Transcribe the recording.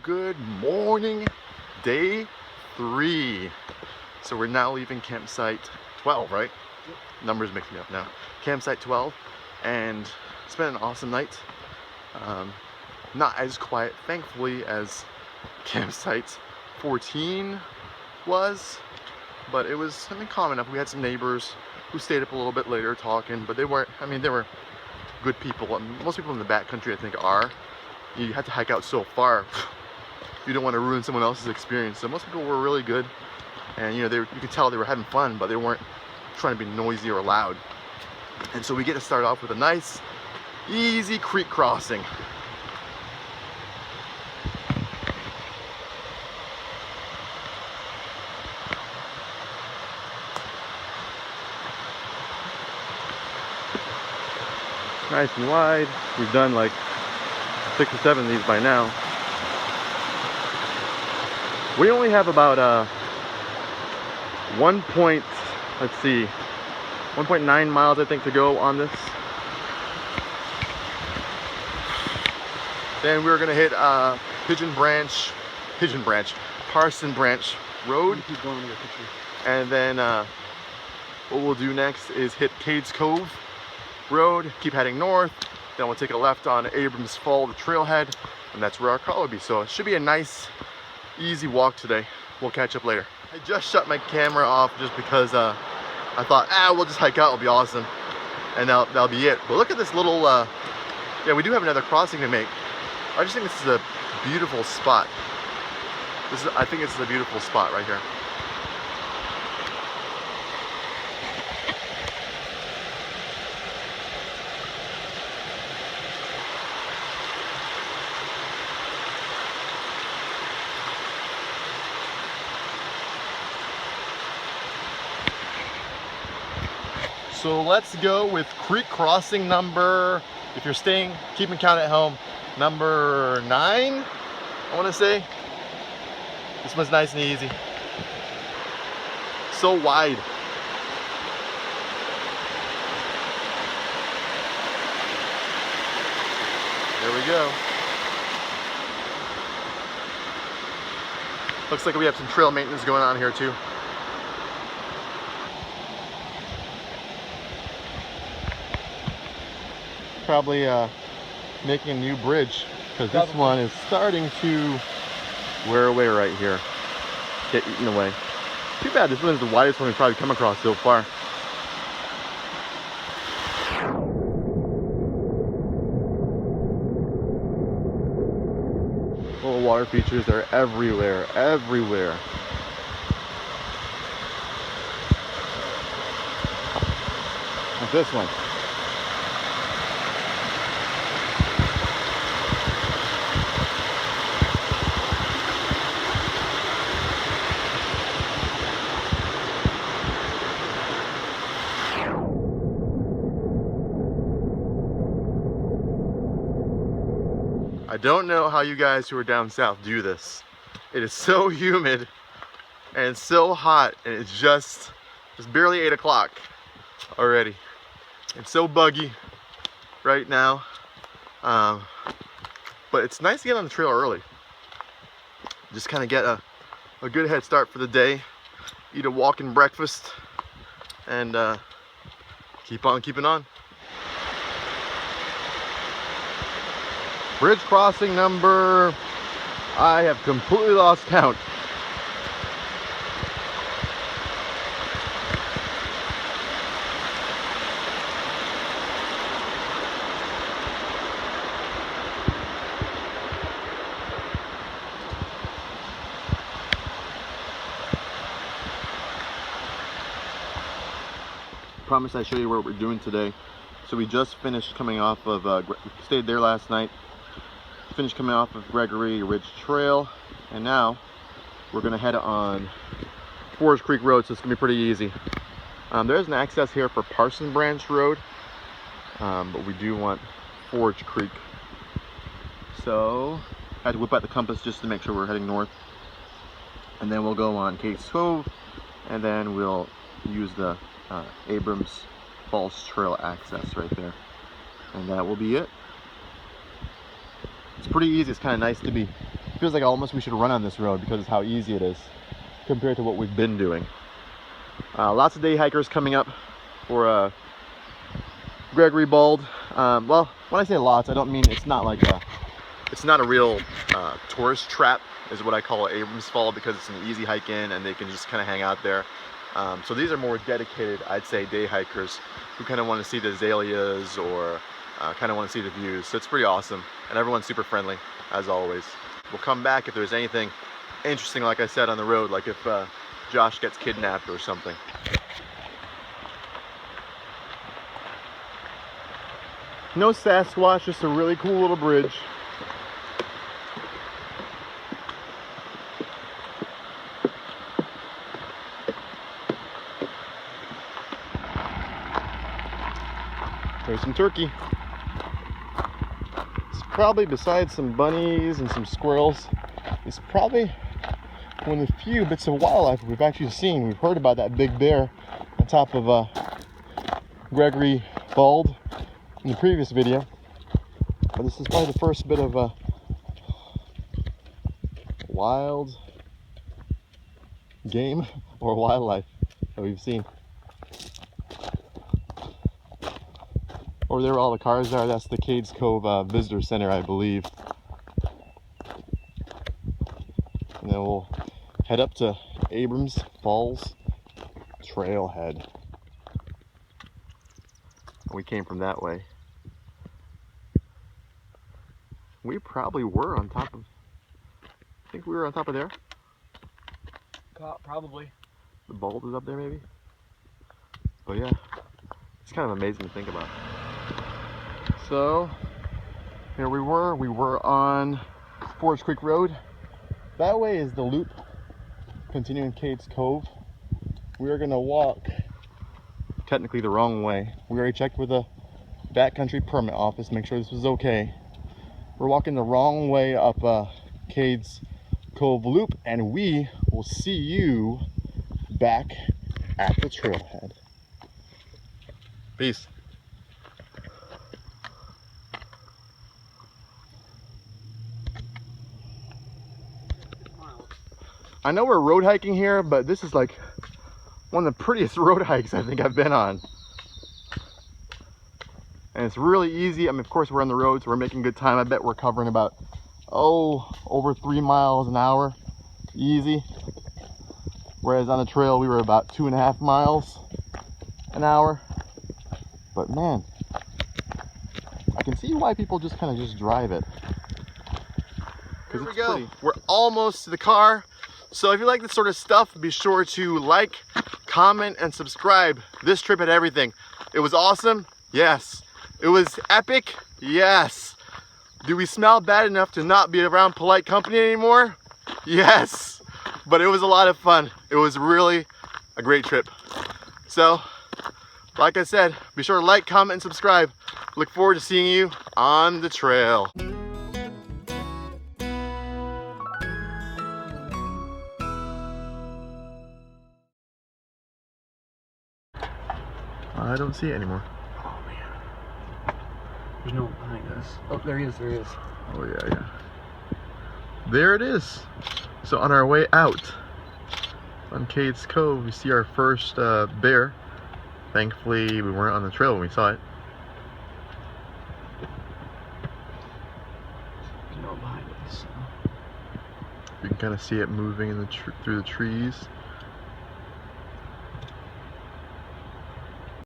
Good morning, day 3. So we're now leaving campsite 12, right? Yep. Numbers mix me up now. Campsite 12, and it's been an awesome night. Not as quiet, thankfully, as campsite 14 was, but it was, calm enough. We had some neighbors who stayed up a little bit later talking, but they weren't, they were good people. Most people in the backcountry, I think, are. You have to hike out so far. You don't want to ruin someone else's experience. So most people were really good, and you could tell they were having fun, but they weren't trying to be noisy or loud. And so we get to start off with a nice, easy creek crossing. Nice and wide. We've done like 6 or 7 of these by now. We only have about 1.9 miles I think to go on this. Then we're gonna hit Parson Branch Road. Keep going with your picture. And then what we'll do next is hit Cades Cove Road, keep heading north. Then we'll take a left on Abrams Falls Trailhead, and that's where our car will be. So it should be a nice, easy walk today. We'll catch up later. I just shut my camera off just because I thought, we'll just hike out, it'll be awesome. And that'll be it. But look at this little, yeah, we do have another crossing to make. I just think this is a beautiful spot. I think this is a beautiful spot right here. So let's go with creek crossing number, if you're staying, keeping count at home, number 9, I want to say. This one's nice and easy. So wide. There we go. Looks like we have some trail maintenance going on here too. Probably making a new bridge, because this one is starting to wear away right here, get eaten away. Too bad, this one is the widest one we've probably come across so far. Little water features are everywhere, everywhere. Like this one. I don't know how you guys who are down south do this. It is so humid and so hot, and it's just barely 8 o'clock already. It's so buggy right now, but it's nice to get on the trail early. Just kind of get a good head start for the day, eat a walking breakfast, and keep on keeping on. Bridge crossing number, I have completely lost count. Promise I show you what we're doing today. So we just finished coming off of, we stayed there last night. Finished coming off of Gregory Ridge Trail, and now we're gonna head on Forest Creek Road, so it's gonna be pretty easy. There's an access here for Parson Branch Road, but we do want Forest Creek. So I had to whip out the compass just to make sure we're heading north, and then we'll go on Cades Cove, and then we'll use the Abrams Falls Trail access right there, and that will be it. It's pretty easy. It's kind of nice to be feels like almost we should run on this road because of how easy it is compared to what we've been doing. Lots of day hikers coming up for Gregory Bald. Well, when I say lots, I don't mean it's not like it's not a real tourist trap, is what I call Abrams Falls, because it's an easy hike in and they can just kind of hang out there. So these are more dedicated, I'd say, day hikers who kind of want to see the azaleas or kind of want to see the views. So it's pretty awesome, and everyone's super friendly as always. We'll come back if there's anything interesting, like I said, on the road, like if Josh gets kidnapped or something. No Sasquatch, just a really cool little bridge. There's some turkey. It's probably, besides some bunnies and some squirrels, it's probably one of the few bits of wildlife we've actually seen. We've heard about that big bear on top of Gregory Bald in the previous video, but this is probably the first bit of wild game or wildlife that we've seen. Over there where all the cars are, that's the Cades Cove Visitor Center, I believe. And then we'll head up to Abrams Falls Trailhead. We came from that way. We probably were on top of, I think we were on top of there. Probably. The Bald is up there maybe. But yeah, it's kind of amazing to think about. So here we were on Forge Creek Road. That way is the loop continuing Cades Cove. We are gonna walk technically the wrong way. We already checked with the backcountry permit office, make sure this was okay. We're walking the wrong way up Cades Cove loop, and we will see you back at the trailhead. Peace. I know we're road hiking here, but this is like one of the prettiest road hikes I think I've been on. And it's really easy. I mean, of course we're on the road, so we're making good time. I bet we're covering about, over 3 miles an hour, easy. Whereas on the trail, we were about 2.5 miles an hour. But man, I can see why people just kind of just drive it. Here we go. We're almost to the car. So if you like this sort of stuff, be sure to like, comment, and subscribe. This trip had everything. It was awesome. Yes. It was epic. Yes. Do we smell bad enough to not be around polite company anymore? Yes. But it was a lot of fun. It was really a great trip. So, like I said, be sure to like, comment, and subscribe. Look forward to seeing you on the trail. I don't see it anymore. Oh man. There's no one behind us. Oh, there he is, there he is. Oh yeah. There it is. So on our way out on Cades Cove, we see our first bear. Thankfully, we weren't on the trail when we saw it. There's no one behind us. So. You can kind of see it moving in the through the trees.